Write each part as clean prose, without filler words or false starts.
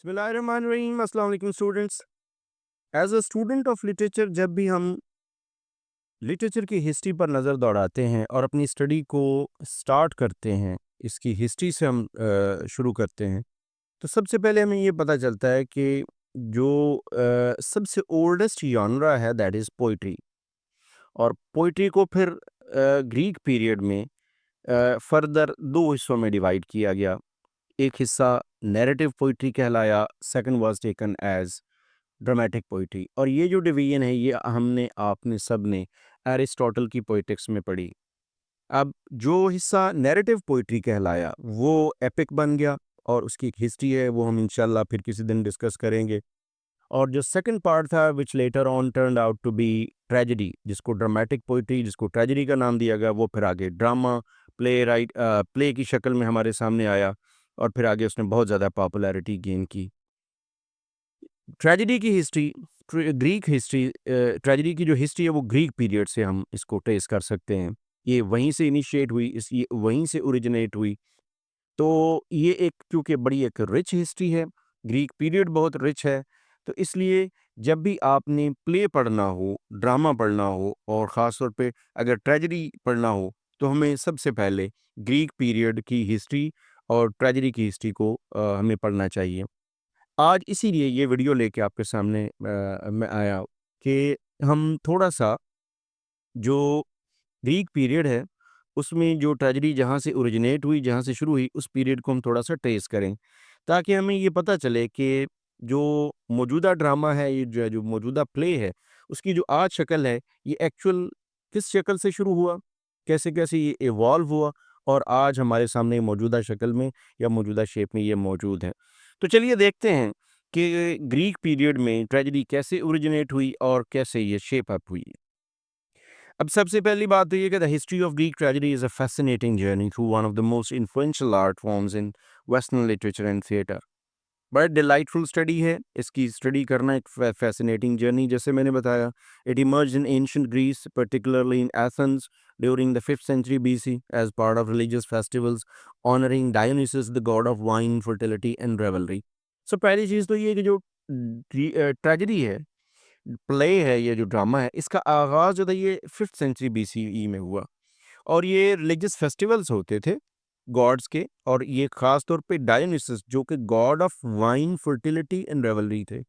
बिस्मिल्लाहिर्रहमानिर्रहीम। अस्सलाम वालेकुम students. As a student of literature जब भी हम लिटरेचर की हिस्ट्री पर नज़र दौड़ाते हैं और अपनी स्टडी को स्टार्ट करते हैं, इसकी हिस्ट्री से हम शुरू करते हैं, तो सबसे पहले हमें ये पता चलता है कि जो सबसे ओल्डेस्ट जॉनरा है दैट इज़ पोइट्री। और पोइट्री को फिर ग्रीक पीरियड में फर्दर दो हिस्सों में डिवाइड किया गया। एक हिस्सा नैरेटिव पोइट्री कहलाया, second was taken as dramatic poetry. और ये जो डिवीजन है ये हमने आपने सब ने एरिस्टोटल की पोइटिक्स में पढ़ी। अब जो हिस्सा नैरेटिव पोइट्री कहलाया वो एपिक बन गया और उसकी एक हिस्ट्री है, वो हम इंशाल्लाह फिर किसी दिन डिस्कस करेंगे। और जो सेकंड पार्ट था which later on turned out to be tragedy, जिसको ड्रामेटिक पोइट्री, जिसको ट्रेजेडी का नाम दिया गया, वो फिर आगे ड्रामा प्ले की शक्ल में हमारे सामने आया और फिर आगे उसने बहुत ज़्यादा पॉपुलैरिटी गेन की। ट्रेजेडी की हिस्ट्री, ग्रीक हिस्ट्री, ट्रेजेडी की जो हिस्ट्री है वो ग्रीक पीरियड से हम इसको ट्रेस कर सकते हैं। ये वहीं से इनिशिएट हुई, ये वहीं से ओरिजिनेट हुई। तो ये एक चूँकि बड़ी एक रिच हिस्ट्री है, ग्रीक पीरियड बहुत रिच है, तो इसलिए जब भी आपने प्ले पढ़ना हो, ड्रामा पढ़ना हो और ख़ास तौर पे अगर ट्रेजेडी पढ़ना हो, तो हमें सबसे पहले ग्रीक पीरियड की हिस्ट्री और ट्रेजेडी की हिस्ट्री को हमें पढ़ना चाहिए। आज इसीलिए ये वीडियो लेके आपके सामने मैं आया कि हम थोड़ा-सा जो ग्रीक पीरियड है, उसमें जो ट्रेजेडी जहाँ से ओरिजिनेट हुई, जहाँ से शुरू हुई, उस पीरियड को हम थोड़ा-सा ट्रेस करें, ताकि हमें ये पता चले कि जो मौजूदा ड्रामा है, ये जो मौजूदा प्ले है, उसकी जो आज शक्ल है, ये एक्चुअल किस शक्ल से शुरू हुआ, कैसे-कैसे ये इवॉल्व हुआ और आज हमारे सामने मौजूदा शक्ल में या मौजूदा शेप में ये मौजूद है। तो चलिए देखते हैं कि ग्रीक पीरियड में ट्रेजेडी कैसे ओरिजिनेट हुई और कैसे ये शेप अप हुई। अब सबसे पहली बात तो ये कि the history of Greek tragedy is a fascinating journey through one of the most influential art forms in Western literature and theatre। बड़ा डिलाइटफुल स्टडी है, इसकी स्टडी करना एक फैसिनेटिंग जर्नी, जैसे मैंने बताया। It emerged in ancient Greece, particularly in Athens during the 5th century BC as part of religious festivals honoring Dionysus, the god of wine, fertility and revelry। सो पहली चीज़ तो ये है कि जो ट्रेजेडी है, प्ले है, ये जो ड्रामा है, इसका आगाज़ जो था ये 5th सेंचुरी बीसीई में हुआ और ये रिलीजियस फेस्टिवल्स होते थे गॉड्स के, और ये ख़ास तौर पे डायोनिसस जो कि God of wine, fertility and रेवलरी थे।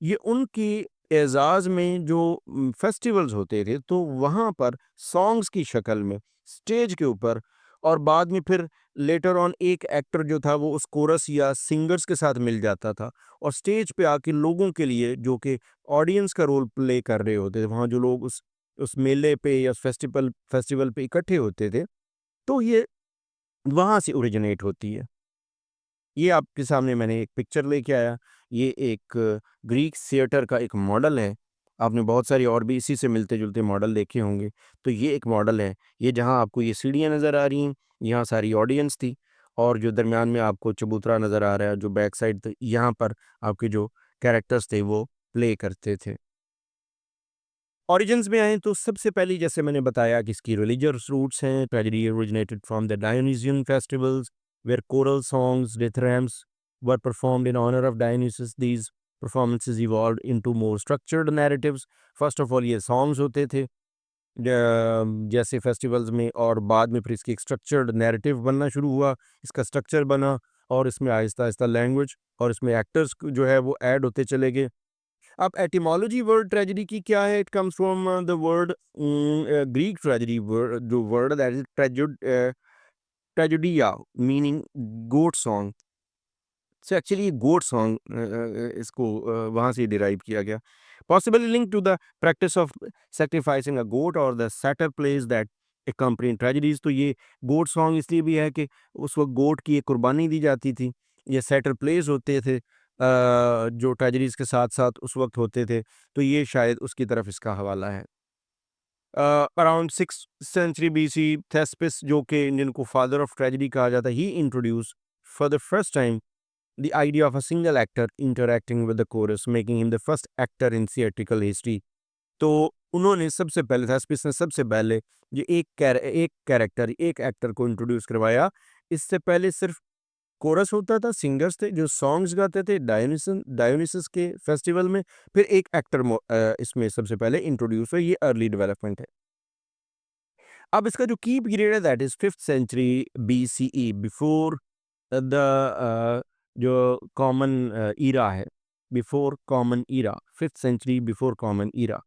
ये उनकी एज़ाज़ में जो फेस्टिवल्स होते थे, तो वहाँ पर सॉन्ग्स की शक्ल में स्टेज के ऊपर, और बाद में फिर लेटर ऑन एक एक्टर जो था वो उस कोरस या सिंगर्स के साथ मिल जाता था और स्टेज पे आके लोगों के लिए, जो कि ऑडियंस का रोल प्ले कर रहे होते थे, वहाँ जो लोग उस मेले पे या उस फेस्टिवल पे इकट्ठे होते थे, तो ये वहाँ से ओरिजिनेट होती है। ये आपके सामने मैंने एक पिक्चर लेके आया। ये एक ग्रीक थिएटर का एक मॉडल है। आपने बहुत सारी और भी इसी से मिलते-जुलते मॉडल देखे होंगे। तो ये एक मॉडल है। ये जहाँ आपको ये सीढ़ियाँ नज़र आ रही हैं, यहाँ सारी ऑडियंस थी और जो दरमियान में आपको चबूतरा नज़र आ रहा है, जो बैक साइड थ यहाँ पर आपके जो कैरेक्टर्स थे वो प्ले करते थे। ओरिजिन्स में आएँ तो सबसे पहले जैसे मैंने बताया कि इसकी रिलीजियस रूट्स हैं। Tragedy originated from the Dionysian festivals where choral songs, dithyrambs were performed in honour of Dionysus. These performances evolved into more structured narratives. First of all ये सॉन्ग्स होते थे जैसे फेस्टिवल्स में, और बाद में फिर इसकी एक स्ट्रक्चर्ड नैरेटिव बनना शुरू हुआ, इसका स्ट्रक्चर बना और इसमें आहिस्ता-आहिस्ता लैंग्वेज और इसमें एक्टर्स जो है वो ऐड होते चले गए। अब एटिमोलॉजी वर्ड ट्रेजेडी की क्या है? It comes from the word Greek tragedy word, जो word that is tragedia meaning goat song. So actually ये गोट सॉन्ग इसको वहाँ से डिराइव किया गया। Possibly link to the practice of sacrificing a goat और the satyr plays that accompany tragedies. तो ये गोट सॉन्ग इसलिए भी है कि उस वक्त गोट की एक कुर्बानी दी जाती थी। ये सैटर प्लेज होते थे जो ट्रेजेडीज के साथ साथ उस वक्त होते थे, तो ये शायद उसकी तरफ इसका हवाला है। अराउंड 6th सेंचुरी बीसी थेस्पिस, जो कि जिनको फादर ऑफ ट्रेजेडी कहा जाता है, he introduce for the first time the idea of a single actor interacting with the chorus, making him the first actor in theatrical history। तो उन्होंने सबसे पहले थेस्पिस ने सबसे पहले ये एक कैरेक्टर, एक एक्टर को इंट्रोड्यूस करवाया। इससे पहले सिर्फ कोरस होता था, सिंगर्स थे जो सॉन्ग्स गाते थे डायोनिसस के फेस्टिवल में, फिर एक एक्टर इसमें सबसे पहले इंट्रोड्यूस हुआ, ये अर्ली डेवलपमेंट है। अब इसका जो की पीरियड है that is 5th century BCE before the जो कॉमन ईरा है, before common era, 5th century before common era.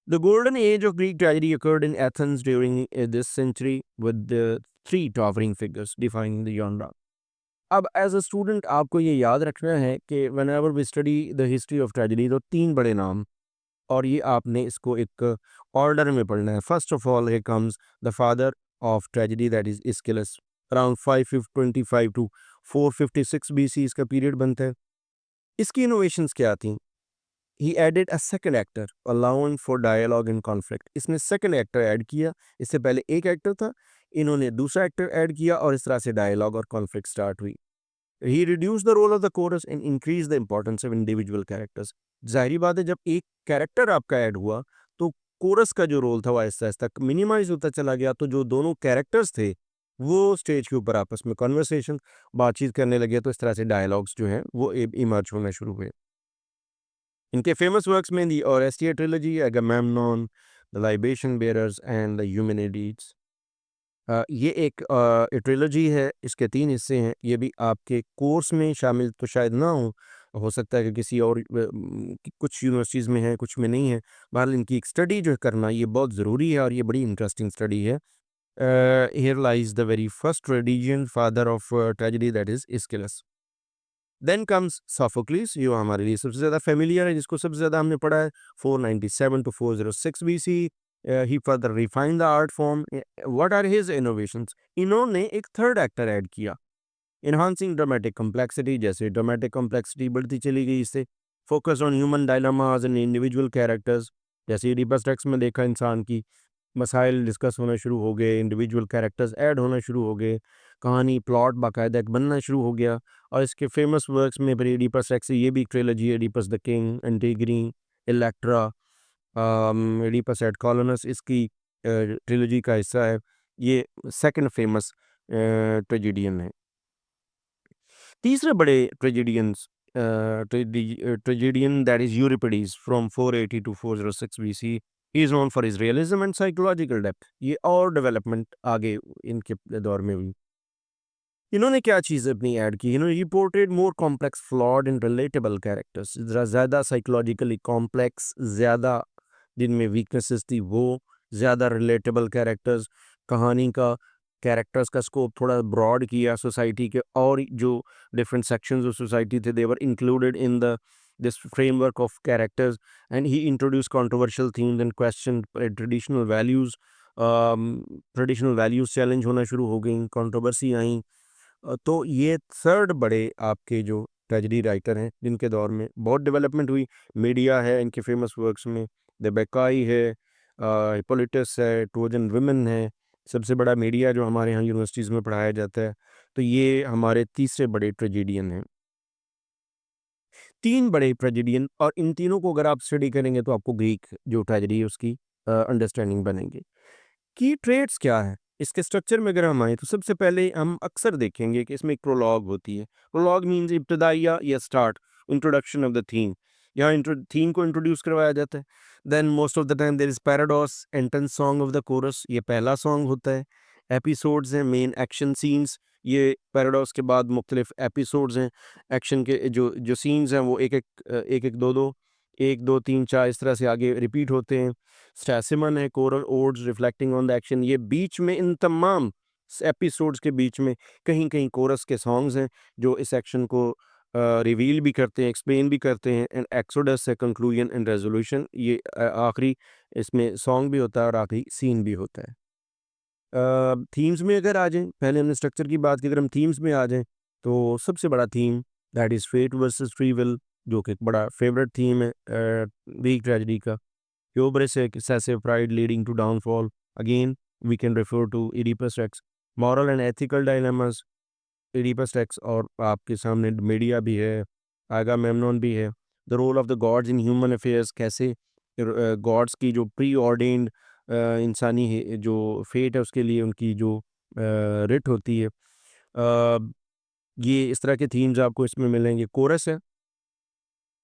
The golden age of Greek tragedy occurred in Athens during this century with the three towering figures defining the genre. अब as a student आपको ये याद रखना है कि whenever we study the history of tragedy तो तीन बड़े नाम, और ये आपने इसको एक ऑर्डर में पढ़ना है। First of all here comes the father of tragedy that is Aeschylus, around 525 to 456 BC इसका पीरियड बनता है। इसकी इनोवेशंस क्या थी? He added a second actor, allowing for dialogue and conflict. इसने second actor ऐड किया, इससे पहले एक एक्टर था, इन्होंने दूसरा एक्टर ऐड किया और इस तरह से डायलॉग और कॉन्फ्लिक्ट स्टार्ट हुई। He reduced the role of the chorus and increased the importance of individual characters. जाहिर बात है जब एक कैरेक्टर आपका ऐड हुआ तो कोरस का जो रोल था वो आहिस्ता आहिस्ता मिनिमाइज होता चला गया, तो जो दोनों कैरेक्टर्स थे वो स्टेज के ऊपर आपस में कन्वर्सेशन बातचीत करने लगे, तो इस तरह से डायलॉग्स जो हैं वो इमर्ज होना शुरू हुए। इनके फेमस वर्क्स में the Oresteia trilogy, Agamemnon, the Libation Bearers and the Eumenides. ये एक ट्रिलॉजी है, इसके 3 हिस्से हैं। ये भी आपके कोर्स में शामिल तो शायद ना हो सकता है कि किसी और कुछ यूनिवर्सिटीज़ में है, कुछ में नहीं है। बहरहाल इनकी एक स्टडी जो है करना ये बहुत ज़रूरी है और ये बड़ी इंटरेस्टिंग स्टडी है। Here lies the very first tradition father of tragedy that is Aeschylus. Then comes Sophocles, जो हमारे लिए सबसे ज़्यादा फ़ेमिलियर है, जिसको सबसे ज़्यादा हमने पढ़ा है, 497 to 406 BC. He further refined the art form. What are his innovations? इन्होंने एक थर्ड एक्टर ऐड किया, एनहांसिंग ड्रामेटिक कॉम्प्लेक्सिटी। जैसे ड्रामेटिक कॉम्प्लेक्सिटी बढ़ती चली गई इससे। Focus on human dilemmas and individual characters, जैसे इडिपस टेक्स्ट में देखा, इंसान की मसाइल डिस्कस होना शुरू हो गए, इंडिविजुअल कैरेक्टर्स ऐड होना शुरू हो गए, कहानी प्लॉट बाकायदा एक बनना शुरू हो गया। और इसके फेमस वर्क्स में फिर एडिपस रेक्स, ये भी ट्रिलॉजी है, Oedipus the king, Antigone, Electra, Oedipus at Colonus इसकी ट्रिलॉजी का हिस्सा है। ये सेकंड फेमस ट्रेजेडियन है। तीसरे बड़े tragedians tragedian that is Euripides from 480 to 406 BC. He is known for his realism and psychological depth. ये और डेवलपमेंट आगे इनके दौर में हुई। इन्होंने क्या चीज़ अपनी ऐड की? इन्होंने he portrait more complex flawed and relatable characters. ज़्यादा साइकोलॉजिकली कॉम्प्लेक्स, ज़्यादा जिनमें वीकनेसेस थी वो, ज़्यादा रिलेटेबल कैरेक्टर्स, कहानी का कैरेक्टर्स का स्कोप थोड़ा ब्रॉड किया सोसाइटी के, और जो डिफरेंट सेक्शंस ऑफ सोसाइटी थे they were included in the this framework of characters. And he introduce controversial themes and question traditional values. Traditional values challenge होना शुरू हो गई, कंट्रोवर्सी आई। तो ये थर्ड बड़े आपके जो ट्रेजेडी राइटर हैं जिनके दौर में बहुत डेवलपमेंट हुई। मीडिया है इनके फेमस वर्क्स में, द बेकाई है, हिप्पोलिटस है, ट्रोजन वुमेन है। सबसे बड़ा मीडिया जो हमारे यहाँ यूनिवर्सिटीज़ में पढ़ाया जाता है। तो ये हमारे तीसरे बड़े ट्रेजेडियन हैं। 3 बड़े ट्रेजेडियन, और इन तीनों को अगर आप स्टडी करेंगे तो आपको ग्रीक जो ट्रेजेडी है उसकी अंडरस्टैंडिंग बनेगी। की ट्रेड्स क्या है? इसके स्ट्रक्चर में अगर हम आएँ तो सबसे पहले हम अक्सर देखेंगे कि इसमें एक प्रोलॉग होती है। प्रोलॉग मीन्स इब्तिदाइया या start, introduction of the theme. यहाँ थीम को इंट्रोड्यूस करवाया जाता है। Then most of the time there is parodos, entrance song of the chorus, ये पहला सॉन्ग होता है। एपिसोड्स हैं, मेन एक्शन सीन्स, ये पैराडॉस के बाद मुख्तलिफ एपिसोड्स हैं। एक्शन के जो जो सीन्स हैं वो एक-एक, 2-2, 1, 2, 3, 4 इस तरह से आगे रिपीट होते हैं। स्टैसिमन है, coral odds reflecting on the action. ये बीच में इन तमाम एपिसोड्स के बीच में कहीं-कहीं कोरस के सॉन्ग्स हैं जो इस एक्शन को रिवील भी करते हैं, एक्सप्लेन भी करते हैं। एंड एक्सोडस है, कंक्लूजन एंड रेज़ोल्यूशन, ये आखिरी इसमें सॉन्ग भी होता है और आखिरी सीन भी होता है। थीम्स में अगर आ जाएँ, पहले हमने स्ट्रक्चर की बात की, अगर हम थीम्स में आ जाएँ तो सबसे बड़ा theme that is fate versus free will, जो कि एक बड़ा फेवरेट थीम है ग्रीक ट्रेजेडी का। Hubris, excessive pride leading to downfall. Again, we can refer to Oedipus Rex. Moral and ethical dilemmas, Oedipus Rex, और आपके सामने मीडिया भी है, आगामेम्नॉन भी है। The role of the gods in human affairs, कैसे gods की जो प्री ऑर्डेन्ड इंसानी जो फेट है उसके लिए उनकी जो रिट होती है। ये इस तरह के थीम्स आपको इसमें मिलेंगे। कोरस है,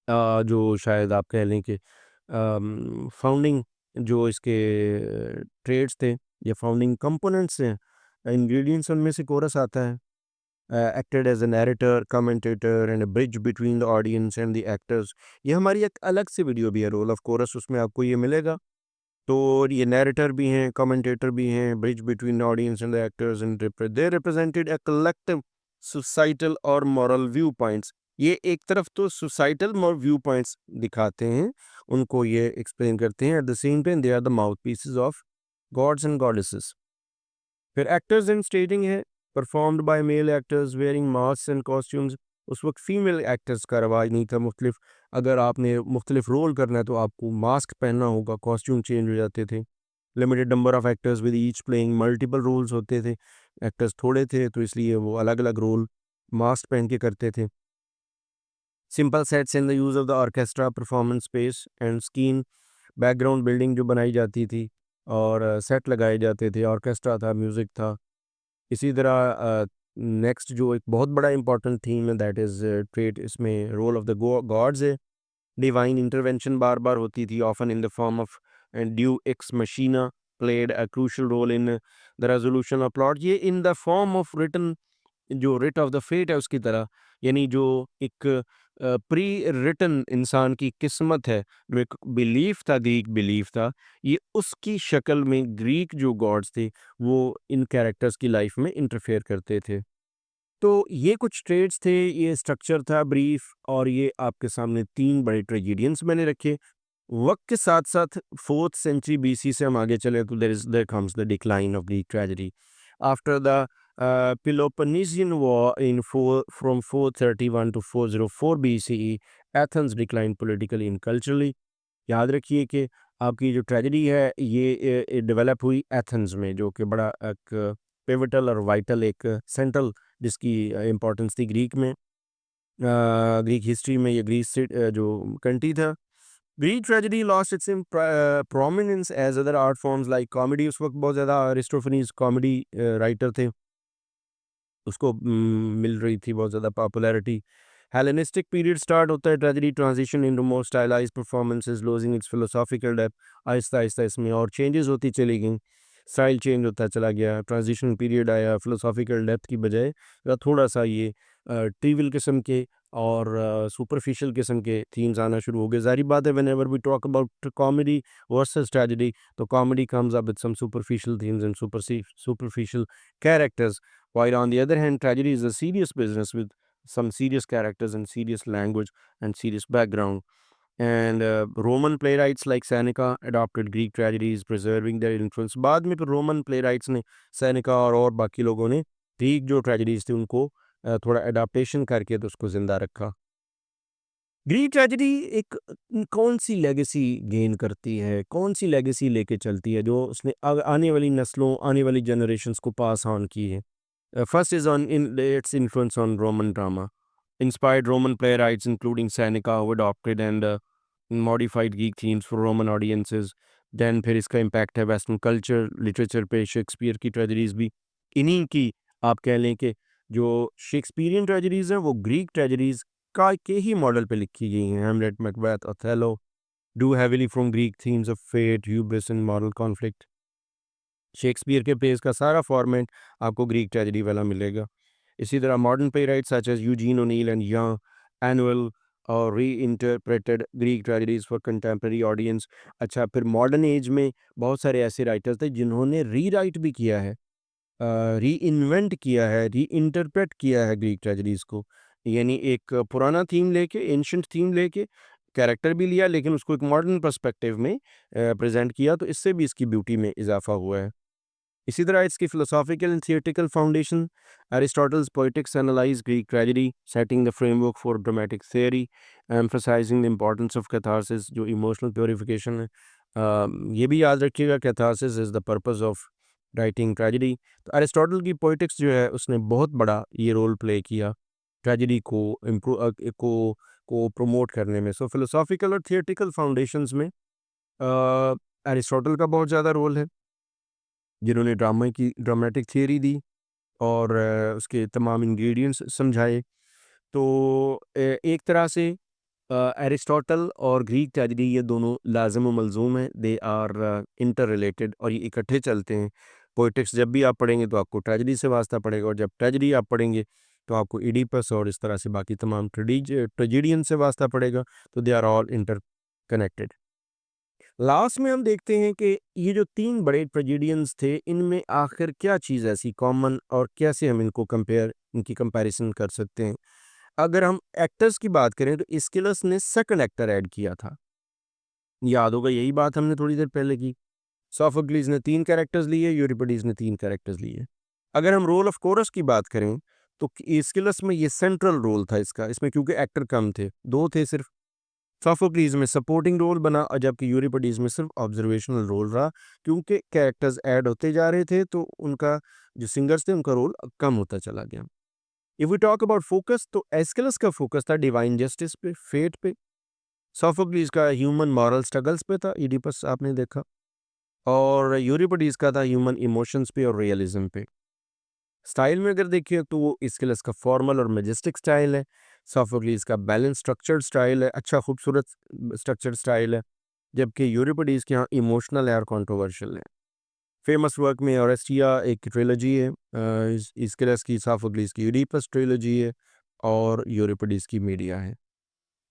जो शायद आप कह लें कि फाउंडिंग जो इसके ट्रेड्स थे या फाउंडिंग कंपोनेंट्स हैं, इंग्रेडिएंट्स, उनमें से कोरस आता है। Acted as a narrator, commentator and a bridge between the audience and the actors. ये हमारी एक अलग से वीडियो भी है, रोल ऑफ कोरस, उसमें आपको ये मिलेगा। तो ये नैरेटर भी हैं, कमेंटेटर भी हैं, bridge between the audience and the actors, and they represented a collective societal और मॉरल व्यू पॉइंट्स। ये एक तरफ तो सोसाइटल व्यू पॉइंट्स दिखाते हैं, उनको ये एक्सप्लेन करते हैं। At the same time they are the mouthpieces of gods and goddesses. फिर एक्टर्स एंड स्टेजिंग है, performed by male actors wearing mask and costumes. उस वक्त फीमेल एक्टर्स का रवाज नहीं था। मुख्तलिफ, अगर आपने मुख्तलिफ रोल करना है तो आपको मास्क पहनना होगा, कॉस्ट्यूम चेंज हो जाते थे। Limited number of actors with each playing multiple roles होते थे। एक्टर्स थोड़े थे तो इसलिए वो अलग अलग रोल मास्क पहन के करते थे। Simple sets in the use of the orchestra, performance space and skin. Background building जो बनाई जाती थी और सेट लगाए जाते थे, ऑर्केस्ट्रा था, म्यूज़िक था। इसी तरह नेक्स्ट जो एक बहुत बड़ा इंपॉर्टेंट थीम है, दैट इज़ ट्रेट, इसमें रोल ऑफ द गॉड्स है। डिवाइन इंटरवेंशन बार बार होती थी, often in the form of deus ex machina played a crucial role in the resolution of plot. ये in the form of written, जो writ of the fate है उसकी तरह, यानी जो एक प्री रिटन इंसान की किस्मत है, जो एक बिलीफ था, ग्रीक बिलीफ था, ये उसकी शक्ल में ग्रीक जो गॉड्स थे वो इन कैरेक्टर्स की लाइफ में इंटरफेयर करते थे। तो ये कुछ ट्रेड्स थे, ये स्ट्रक्चर था ब्रीफ, और ये आपके सामने तीन बड़े ट्रेजिडियंस मैंने रखे। वक्त के साथ साथ 4th सेंचुरी बीसी से हम आगे चले तो there comes the decline of Greek tragedy after the Peloponnesian War in 4 from 431 to 404 BCE. Athens declined politically and culturally. याद रखिए कि आपकी जो ट्रेजेडी है ये डेवलप हुई एथेंस में, जो कि बड़ा एक पिवटल और वाइटल एक सेंट्रल जिसकी इम्पोर्टेंस थी ग्रीक में, ग्रीक हिस्ट्री में। ये ग्रीस से जो कंट्री था। Greek tragedy lost its prominence as other art forms like comedy. उस वक्त बहुत ज़्यादा अरिस्टोफनीज कॉमेडी राइटर थे, उसको मिल रही थी बहुत ज़्यादा पॉपुलैरिटी। हेलेनिस्टिक पीरियड स्टार्ट होता है, tragedy transition into more stylised performances losing its philosophical depth. Aahista Aahista इसमें और चेंजेस होती चली गई, स्टाइल चेंज होता चला गया, ट्रांजिशन पीरियड आया, फिलोसॉफिकल डेप्थ की बजाय थोड़ा सा ये ट्रिवियल किस्म के और सुपरफिशियल किस्म के थीम्स आना शुरू हो गए। ज़ाहिर बात है, whenever we talk about comedy versus tragedy, तो comedy comes up with some superficial themes and superficial characters, while on the other hand, tragedy is a serious business with some serious characters and serious language and serious background. And Roman playwrights like Seneca adopted Greek tragedies, preserving their influence. बाद में फिर Roman प्लेराइट्स ने, Seneca और बाकी लोगों ने Greek जो tragedies थी उनको थोड़ा अडाप्टेशन करके तो उसको ज़िंदा रखा। ग्रीक ट्रेजेडी एक कौन सी लेगेसी गेन करती है, कौन सी लेगेसी लेके चलती है जो उसने आने वाली नस्लों, आने वाली जनरेशन्स को पास ऑन की है? First is on in its influence on Roman drama. Inspired Roman playwrights, including Seneca, who adopted and modified Greek themes for Roman audiences. Then फिर इसका impact है वेस्टर्न कल्चर, लिटरेचर पे। Shakespeare की tragedies भी इन्हीं की, आप कह लें कि जो शेक्सपियरियन ट्रेजेडीज हैं वो ग्रीक ट्रेजेडीज का के ही मॉडल पे लिखी गई हैं। Hamlet, Macbeth, Othello do heavily from Greek themes of fate, hubris and moral conflict. Shakespeare के प्लेस का सारा फॉर्मेट आपको ग्रीक ट्रेजेडी वाला मिलेगा। इसी तरह modern playwrights such as Eugene O'Neill and यंग एनुअल और reinterpreted Greek tragedies for contemporary audience. अच्छा, फिर मॉडर्न एज में बहुत सारे ऐसे राइटर्स थे जिन्होंने री राइट भी किया है, री इन्वेंट किया है, री इंटरप्रेट किया है ग्रीक ट्रेजेडीज़ को। यानी एक पुराना थीम लेके, एंशिएंट थीम लेके, कैरेक्टर भी लिया लेकिन उसको एक मॉडर्न पर्सपेक्टिव में प्रेज़ेंट किया, तो इससे भी इसकी ब्यूटी में इज़ाफ़ा हुआ है। इसी तरह इसकी philosophical and theoretical foundation, Aristotle's Poetics analyze Greek tragedy, setting the framework for dramatic theory, emphasizing the importance of catharsis, जो emotional purification है। ये भी याद रखिएगा, catharsis is the purpose of writing tragedy। तो अरिस्टोटल की पोइटिक्स जो है उसने बहुत बड़ा ये रोल प्ले किया ट्रेजेडी को को प्रमोट करने में। सो फिलोसॉफिकल और थियोरेटिकल फाउंडेशंस में अरिस्टोटल का बहुत ज़्यादा रोल है, जिन्होंने ड्रामेटिक थियरी दी। और उसके तमाम इंग्रेडिएंट्स समझाए। तो एक तरह से एरिस्टोटल और ग्रीक ट्रेजेडी ये दोनों लाज़िम व मलज़ूम हैं, दे आर इंटर रिलेटेड और ये इकट्ठे चलते हैं। पोएटिक्स जब भी आप पढ़ेंगे तो आपको ट्रेजेडी से वास्ता पड़ेगा, और जब ट्रेजेडी आप पढ़ेंगे तो आपको इडिपस और इस तरह से बाकी तमाम ट्रेजेडियन से वास्ता पड़ेगा। तो they are all interconnected. Last में हम देखते हैं कि ये जो 3 बड़े ट्रेजेडियंस थे, इनमें आखिर क्या चीज़ ऐसी कॉमन और कैसे हम इनकी कंपैरिज़न कर सकते हैं। अगर हम एक्टर्स की बात करें तो इस्किलस ने सेकंड एक्टर ऐड किया था। याद होगा यही बात हमने थोड़ी देर पहले की। सोफोक्लिस ने 3 कैरेक्टर्स लिए, यूरिपिडीज़ ने 3 कैरेक्टर्स लिए। अगर हम रोल ऑफ कोरस की बात करें तो इस्किलस में ये सेंट्रल रोल था इसका, इसमें क्योंकि एक्टर कम थे, 2 थे सिर्फ। सोफोक्लिस में सपोर्टिंग रोल बना, और जबकि यूरिपिडीज़ में सिर्फ ऑब्जर्वेशनल रोल रहा, क्योंकि कैरेक्टर्स ऐड होते जा रहे थे तो उनका जो सिंगर्स थे उनका रोल कम होता चला गया। If we talk about focus, तो एस्किलस का फोकस था डिवाइन जस्टिस पे, फेट पे। सोफोक्लिस का ह्यूमन मॉरल स्ट्रगल्स पे था, इडिपस आपने देखा। और यूरिपिडीज का था ह्यूमन इमोशंस पे और रियलिज्म पे। स्टाइल में अगर देखिए तो वो इस्किलस का फॉर्मल और मैजेस्टिक स्टाइल है, सोफोक्लिस का बैलेंस स्ट्रक्चर्ड स्टाइल है, अच्छा खूबसूरत स्ट्रक्चर्ड स्टाइल है, जबकि यूरिपिडीज के यहाँ इमोशनल है और कंट्रोवर्शियल है। फेमस वर्क में ओरेस्टिया एक ट्रिलॉजी है, इस्किलस की, सोफोक्लिस की यूडिपस ट्रिलॉजी है, और यूरिपिडीज की मीडिया है।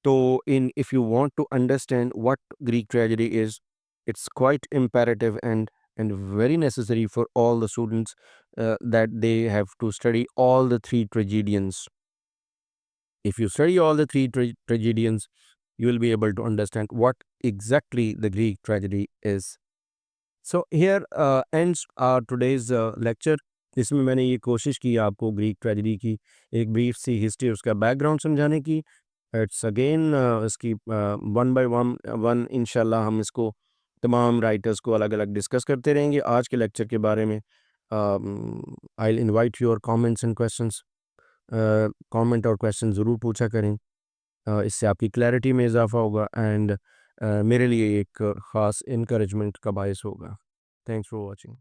So, in if you want to understand what Greek tragedy is, it's quite imperative and very necessary for all the students that they have to study all the 3 tragedians. If you study all the 3 tragedians, you will be able to understand what exactly the Greek tragedy is. So here ends our today's lecture. इसमें मैंने ये कोशिश की आपको Greek tragedy की एक brief सी history, उसका background समझाने की। इट्स अगेन इसकी वन बाय वन वन इंशाल्लाह हम इसको तमाम राइटर्स को अलग अलग डिस्कस करते रहेंगे। आज के लेक्चर के बारे में I will invite your comments and questions. Comment और क्वेश्चन ज़रूर पूछा करें, इससे आपकी क्लैरिटी में इजाफा होगा एंड मेरे लिए एक ख़ास इनकरेजमेंट का बायस होगा। Thanks for watching.